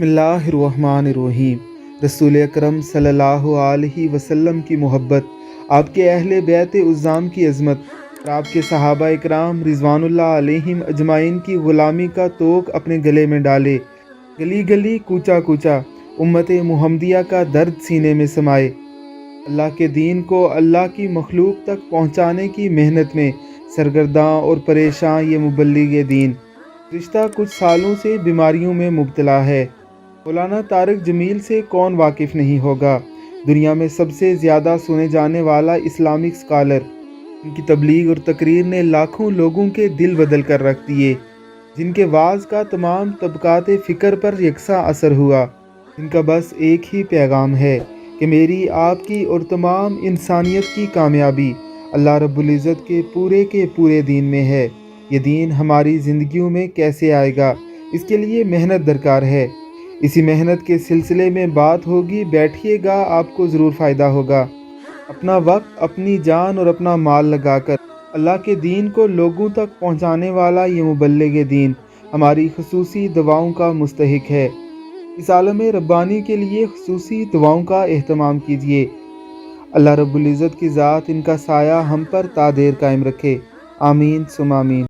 बिस्मिल्लाहिर्रहमानिर्रहीम। रसूल अकरम सल्लल्लाहु अलैहि वसल्लम की मोहब्बत, आपके अहले बैत उज़्ज़ाम की अज़मत और आपके सहाबा इकराम रिज़वानुल्लाह अलैहिम अजमाइन की ग़ुलामी का तोक अपने गले में डाले। गली गली कूचा कूचा उम्मत मुहम्मदिया का दर्द सीने में समाए। अल्लाह के दीन को अल्लाह की मखलूक तक पहुँचाने की मेहनत में सरगर्दां और परेशान ये मुबल्लिग दीन गुज़िश्ता कुछ सालों से बीमारियों में मुब्तला है। मौलाना तारिक जमील से कौन वाकिफ़ नहीं होगा। दुनिया में सबसे ज़्यादा सुने जाने वाला इस्लामिक स्कॉलर। इनकी तबलीग और तकरीर ने लाखों लोगों के दिल बदल कर रख दिए। जिनके वाज़ का तमाम तबकात फ़िक्र पर यकसा असर हुआ। इनका बस एक ही पैगाम है कि मेरी, आपकी और तमाम इंसानियत की कामयाबी अल्लाह रब्बुल इज़्ज़त के पूरे दीन में है। ये दीन हमारी ज़िंदगियों में कैसे आएगा, इसके लिए मेहनत दरकार है। इसी मेहनत के सिलसिले में बात होगी, बैठिएगा, आपको ज़रूर फ़ायदा होगा। अपना वक्त, अपनी जान और अपना माल लगाकर अल्लाह के दीन को लोगों तक पहुंचाने वाला ये मुबल्लिग दीन हमारी खुसूसी दुआओं का मुस्तहिक है। इस आलम रब्बानी के लिए खुसूसी दुआओं का एहतमाम कीजिए। अल्लाह रब्बुल इज़्ज़त की ज़ात इनका साया हम पर तादेर कायम रखे। आमीन सुम आमीन।